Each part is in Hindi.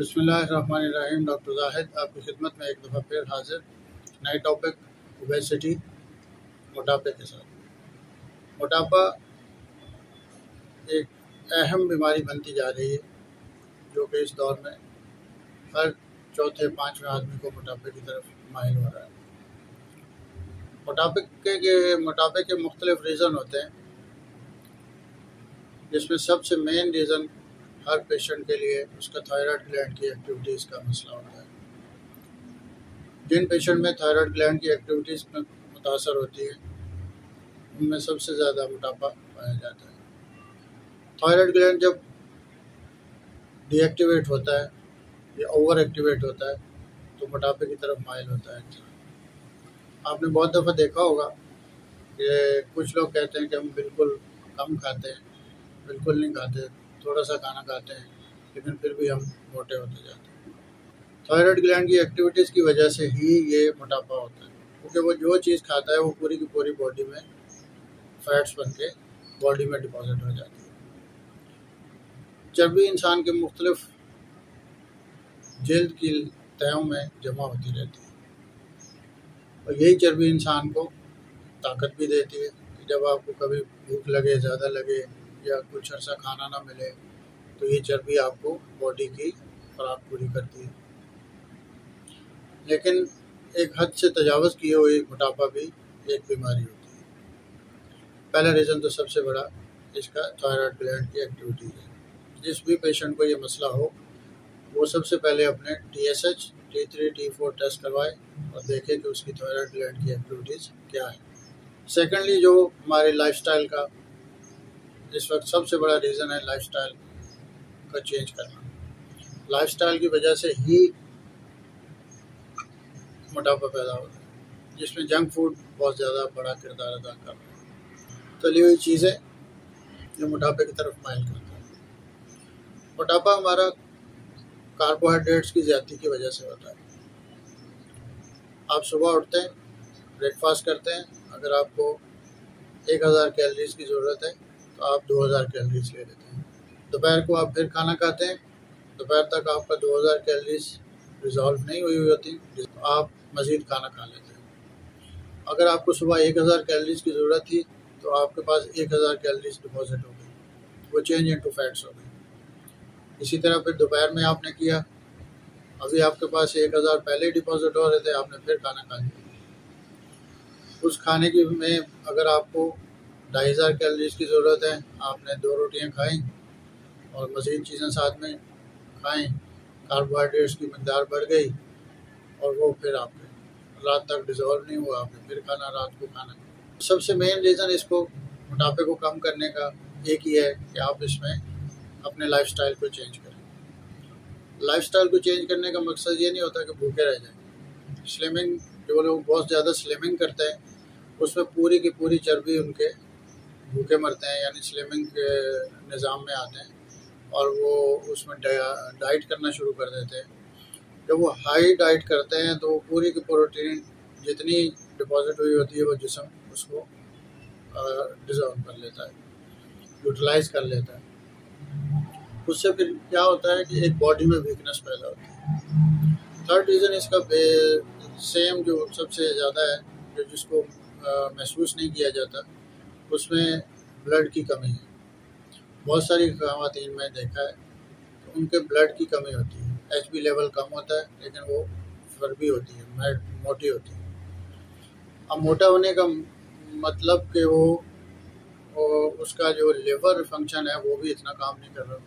बिस्मिल्लाहिर्रहमानिर्रहीम। डॉक्टर जाहिद आपकी खिदमत में एक दफ़ा फिर हाजिर, नए टॉपिक ओबेसिटी, मोटापे के साथ। मोटापा एक अहम बीमारी बनती जा रही है, जो कि इस दौर में हर चौथे पाँचवें आदमी को मोटापे की तरफ माहिल हो रहा है। मोटापे के मुख्तलिफ रीज़न होते हैं, जिसमें सबसे मेन रीज़न हर पेशेंट के लिए उसका थायराइड ग्लैंड की एक्टिविटीज़ का मसला होता है। जिन पेशेंट में थायराइड ग्लैंड की एक्टिविटीज़ में मुतासर होती है, उनमें सबसे ज़्यादा मोटापा पाया जाता है। थायराइड ग्लैंड जब डीएक्टिवेट होता है या ओवर एक्टिवेट होता है तो मोटापे की तरफ माइल होता है। आपने बहुत दफ़ा देखा होगा कि कुछ लोग कहते हैं कि हम बिल्कुल कम खाते हैं, बिल्कुल नहीं खाते, थोड़ा सा खाना खाते हैं, लेकिन फिर भी हम मोटे होते जाते हैं। थायराइड ग्लैंड की एक्टिविटीज़ की वजह से ही ये मोटापा होता है, क्योंकि वो जो चीज़ खाता है वो पूरी की पूरी बॉडी में फैट्स बन के बॉडी में डिपॉजिट हो जाती है। चर्बी इंसान के मुख्तलिफ जल्द की तहों में जमा होती रहती है, और यही चर्बी इंसान को ताकत भी देती है कि जब आपको कभी भूख लगे, ज़्यादा लगे या कुछ अर्सा खाना ना मिले, तो ये चर्बी आपको बॉडी की खुराक पूरी करती है। लेकिन एक हद से तजावज़ किए हुए मोटापा भी एक बीमारी होती है। पहला रीज़न तो सबसे बड़ा इसका थायराइड ग्लैंड की एक्टिविटी है। जिस भी पेशेंट को ये मसला हो, वो सबसे पहले अपने TSH, T3, T4 टेस्ट करवाए और देखे कि उसकी थायराइड ग्लैंड की एक्टिविटीज़ क्या है। सेकेंडली, जो हमारे लाइफस्टाइल का इस वक्त सबसे बड़ा रीज़न है, लाइफस्टाइल का चेंज करना। लाइफस्टाइल की वजह से ही मोटापा पैदा होता है, जिसमें जंक फूड बहुत ज़्यादा बड़ा किरदार अदा कर रहा है। तली हुई चीज़ें जो मोटापे की तरफ माइल करता है। मोटापा हमारा कार्बोहाइड्रेट्स की ज़्यादती की वजह से होता है। आप सुबह उठते हैं, ब्रेकफास्ट करते हैं, अगर आपको 1000 कैलोरीज की ज़रूरत है तो आप 2000 कैलोरीज ले लेते हैं। दोपहर को आप फिर खाना खाते हैं, दोपहर तक आपका 2000 कैलोरीज रिजॉल्व नहीं हुई होती, तो आप मज़ीद खाना खा लेते हैं। अगर आपको सुबह 1000 कैलोरीज की ज़रूरत थी तो आपके पास 1000 कैलोरीज डिपॉजिट हो गई, वो चेंज इनटू फैट्स हो गई। इसी तरह फिर दोपहर में आपने किया, अभी आपके पास 1000 पहले डिपॉजिट हो रहे थे, आपने फिर खाना खा लिया। उस खाने की में अगर आपको 2500 कैलोरीज की ज़रूरत है, आपने 2 रोटियां खाई और मज़ीद चीज़ें साथ में खाएं, कार्बोहाइड्रेट्स की मकदार बढ़ गई और वो फिर आपके रात तक डिज़ोल्व नहीं हुआ, आपने फिर खाना, रात को खाना। सबसे मेन रीज़न इसको मोटापे को कम करने का एक ही है कि आप इसमें अपने लाइफस्टाइल को चेंज करें। लाइफस्टाइल को चेंज करने का मकसद ये नहीं होता कि भूखे रह जाएं। स्लिमिंग, जो लोग बहुत ज़्यादा स्लिमिंग करते हैं, उसमें पूरी की पूरी चर्बी उनके भूखे मरते हैं, यानी स्लिमिंग के निज़ाम में आते हैं और वो उसमें डाइट करना शुरू कर देते हैं। जब वो हाई डाइट करते हैं तो पूरी की प्रोटीन जितनी डिपॉजिट हुई होती है वो जिस्म उसको डिज़ोल्व कर लेता है, यूटिलाइज कर लेता है। उससे फिर क्या होता है कि एक बॉडी में वीकनेस पैदा होती है। थर्ड रीज़न इसका सेम जो सबसे ज़्यादा है, जो जिसको महसूस नहीं किया जाता, उसमें ब्लड की कमी है। बहुत सारी ख़वातीन में देखा है तो उनके ब्लड की कमी होती है, HB लेवल कम होता है, लेकिन वो फर्बी होती है, मोटी होती है। अब मोटा होने का मतलब कि वो उसका जो लिवर फंक्शन है वो भी इतना काम नहीं कर रहा।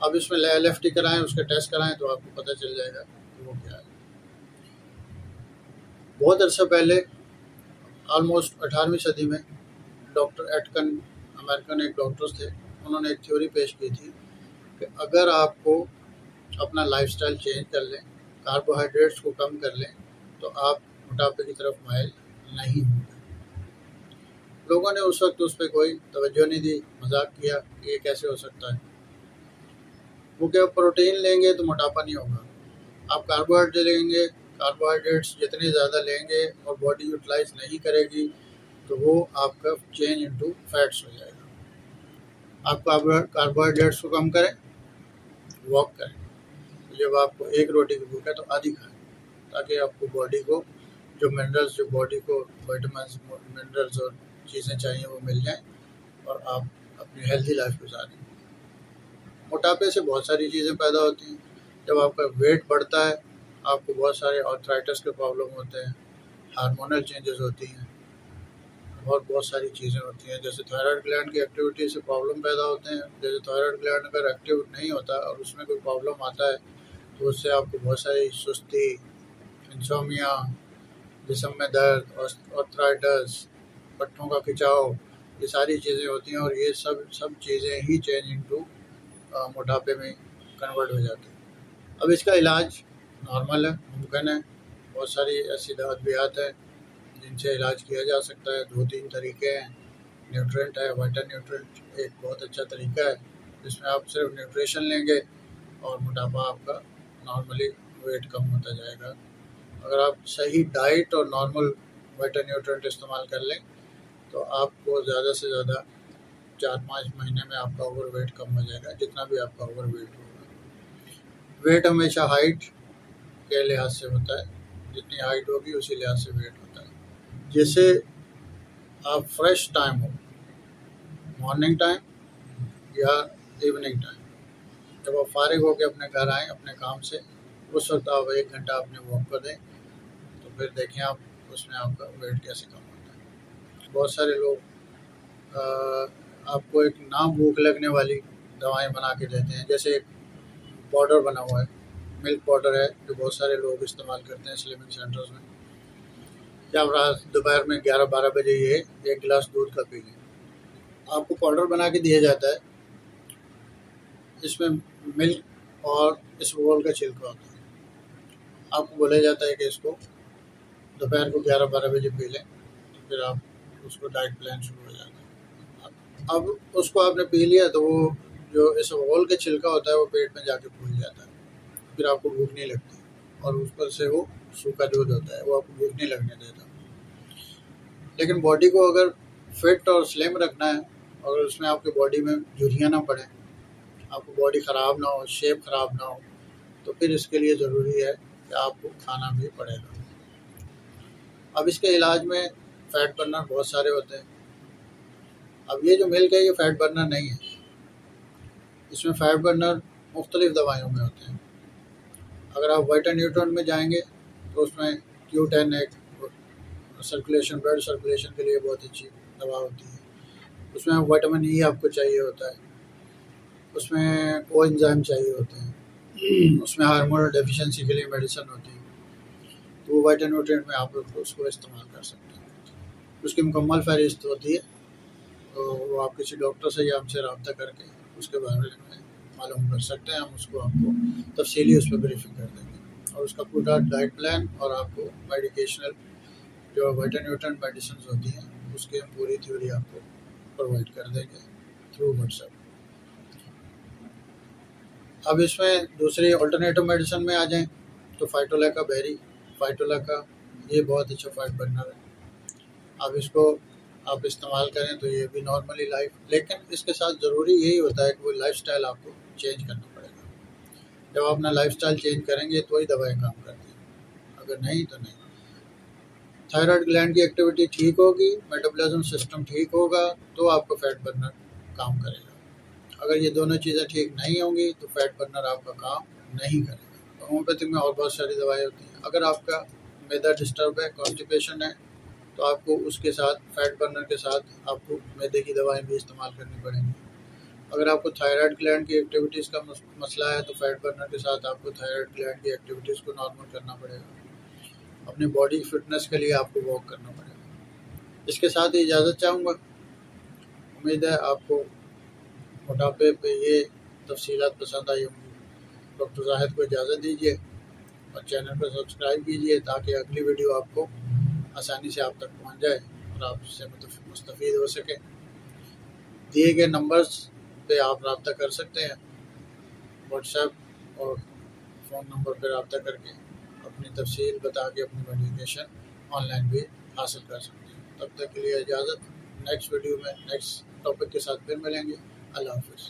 अब इसमें LFT कराएं, उसके टेस्ट कराएं तो आपको पता चल जाएगा कि वो क्या है। बहुत अर्सा पहले, ऑलमोस्ट 18वीं सदी में, डॉक्टर एटकन, अमेरिकन एक डॉक्टर्स थे, उन्होंने एक थ्योरी पेश की थी कि अगर आपको अपना लाइफस्टाइल चेंज कर लें, कार्बोहाइड्रेट्स को कम कर लें, तो आप मोटापे की तरफ माइल नहीं होंगे। लोगों ने उस वक्त उस पर कोई तवज्जो नहीं दी, मजाक किया कि ये कैसे हो सकता है। वो क्या, प्रोटीन लेंगे तो मोटापा नहीं होगा, आप कार्बोहाइड्रेट लेंगे, कार्बोहाइड्रेट्स जितने ज़्यादा लेंगे और बॉडी यूटिलाइज नहीं करेगी तो वो आपका चेंज इनटू फैट्स हो जाएगा। आप कार्बोहाइड्रेट्स को कम करें, वॉक करें, तो जब आपको एक रोटी की भूख है तो आधी खाएं, ताकि आपको बॉडी को जो मिनरल्स, जो बॉडी को विटामिन्स, मिनरल्स और चीज़ें चाहिए वो मिल जाएं और आप अपनी हेल्दी लाइफ गुजारें। मोटापे से बहुत सारी चीज़ें पैदा होती हैं। जब आपका वेट बढ़ता है आपको बहुत सारे आर्थराइटिस के प्रॉब्लम होते हैं, हार्मोनल चेंजेस होती हैं और बहुत सारी चीज़ें होती हैं। जैसे थायराइड ग्लैंड की एक्टिविटी से प्रॉब्लम पैदा होते हैं। जैसे थायराइड ग्लैंड अगर एक्टिव नहीं होता और उसमें कोई प्रॉब्लम आता है तो उससे आपको बहुत सारी सुस्ती, इंसोमिया, जिस्म में दर्द, आर्थराइटिस, पट्टों का खिंचाव, ये सारी चीज़ें होती हैं और ये सब चीज़ें ही चेंज इनटू मोटापे में कन्वर्ट हो जाती है। अब इसका इलाज नॉर्मल है, मुमकिन है। बहुत सारी ऐसी अद्वियात हैं जिनसे इलाज किया जा सकता है। 2-3 तरीके हैं। न्यूट्रिएंट है, वाइटा न्यूट्रिएंट एक बहुत अच्छा तरीका है जिसमें आप सिर्फ न्यूट्रिशन लेंगे और मोटापा आपका नॉर्मली वेट कम होता जाएगा। अगर आप सही डाइट और नॉर्मल वाइटा न्यूट्रिएंट इस्तेमाल कर लें तो आपको ज़्यादा से ज़्यादा 4-5 महीने में आपका ओवर वेट कम हो जाएगा, जितना भी आपका ओवर वेट होगा। वेट हमेशा हाइट के लिहाज से होता है, जितनी हाइट होगी उसी लिहाज से वेट होता है। जैसे आप फ्रेश टाइम हो, मॉर्निंग टाइम या इवनिंग टाइम, जब आप फारिग होकर अपने घर आएँ अपने काम से, उस वक्त आप 1 घंटा अपने वॉक को दें तो फिर देखें आप उसमें आपका वेट कैसे कम होता है। बहुत सारे लोग आपको एक ना भूख लगने वाली दवाएं बना के देते हैं। जैसे एक पाउडर बना हुआ है, मिल्क पाउडर है, जो बहुत सारे लोग इस्तेमाल करते हैं स्लिमिंग सेंटर्स में। जब रात दोपहर में 11-12 बजे ये 1 गिलास दूध का पी लें, आपको पाउडर बना के दिया जाता है। इसमें मिल्क और इसबगोल का छिलका होता है। आपको बोला जाता है कि इसको दोपहर को 11-12 बजे पी लें, तो फिर आप उसको डाइट प्लान शुरू हो जाता है। अब उसको आपने पी लिया तो वो जो इसबगोल का छिलका होता है वो पेट में जाके फूल जाता है, फिर आपको भूख नहीं लगती और ऊपर से वो सूखा दूध होता है, वो आपको भूख नहीं लगने देता। लेकिन बॉडी को अगर फिट और स्लिम रखना है, अगर उसमें आपके बॉडी में झुर्रियाँ ना पड़े, आपको बॉडी ख़राब ना हो, शेप ख़राब ना हो, तो फिर इसके लिए ज़रूरी है कि आपको खाना भी पड़ेगा। अब इसके इलाज में फ़ैट बर्नर बहुत सारे होते हैं। अब ये जो मिल्क है ये फ़ैट बर्नर नहीं है। इसमें फ़ैट बर्नर मुख्तलिफ़ दवाइयों में होते हैं। अगर आप वाइटा न्यूट्रिएंट में जाएंगे तो उसमें Q10 एक सर्कुलेशन, ब्लड सर्कुलेशन के लिए बहुत अच्छी दवा होती है। उसमें विटामिन ई आपको चाहिए होता है, उसमें कोएंजाइम चाहिए होते हैं, उसमें हार्मोनल डेफिशिएंसी के लिए मेडिसिन होती है। तो वो वाइटा न्यूट्रिएंट में आप उसको इस्तेमाल कर सकते हैं। उसकी मुकम्मल फहरिस्त होती है, तो वो आप किसी डॉक्टर से या हमसे रब्ता करके उसके बारे में मालूम कर सकते हैं। हम उसको आपको तफसीली उस पर ब्रीफिंग कर देंगे और उसका पूरा डाइट प्लान और आपको मेडिकेशनल जो वाइटा न्यूट्रिएंट मेडिसिन होती हैं उसकी हम पूरी थ्योरी आपको प्रोवाइड कर देंगे थ्रू व्हाट्सएप। अब इसमें दूसरी अल्टरनेटिव मेडिसिन में आ जाएं तो फाइटोलैका बेरी, फाइटोलैका ये बहुत अच्छा फ़ैट बर्नर है। अब इसको आप इस्तेमाल करें तो ये भी नॉर्मली लाइफ, लेकिन इसके साथ ज़रूरी यही होता है कि वो लाइफस्टाइल आपको चेंज करना पड़ेगा। जब आप अपना लाइफस्टाइल चेंज करेंगे तो ही दवाएं काम करती हैं, अगर नहीं तो नहीं। थायराइड ग्लैंड की एक्टिविटी ठीक होगी, मेटाबॉलिज्म सिस्टम ठीक होगा तो आपका फ़ैट बर्नर काम करेगा। अगर ये दोनों चीज़ें ठीक नहीं होंगी तो फ़ैट बर्नर आपका काम नहीं करेगा। तो होम्योपैथिक में और बहुत सारी दवाएँ होती हैं। अगर आपका मैदा डिस्टर्ब है, कॉन्स्टिपेशन है, तो आपको उसके साथ फ़ैट बर्नर के साथ आपको मैदे की दवाएं भी इस्तेमाल करनी पड़ेंगी। अगर आपको थायराइड ग्लैंड की एक्टिविटीज़ का मसला है तो फ़ैट बर्नर के साथ आपको थायराइड ग्लैंड की एक्टिविटीज़ को नॉर्मल करना पड़ेगा। अपनी बॉडी फिटनेस के लिए आपको वॉक करना पड़ेगा। इसके साथ ही इजाज़त चाहूँगा। उम्मीद है आपको मोटापे पे ये तफसीलात पसंद आई होंगी। डॉक्टर जाहिद को इजाज़त दीजिए और चैनल पर सब्सक्राइब कीजिए ताकि अगली वीडियो आपको आसानी से आप तक पहुंच जाए और आप उससे मुस्तफ़ीद हो सके। दिए गए नंबर्स पे आप रब्ता कर सकते हैं, व्हाट्सएप और फ़ोन नंबर पर रब्ता करके अपनी तफसील बता के अपनी मेडिकेशन ऑनलाइन भी हासिल कर सकते हैं। तब तक के लिए इजाज़त। नेक्स्ट वीडियो में नेक्स्ट टॉपिक के साथ फिर मिलेंगे। अल्लाह हाफ़िज़।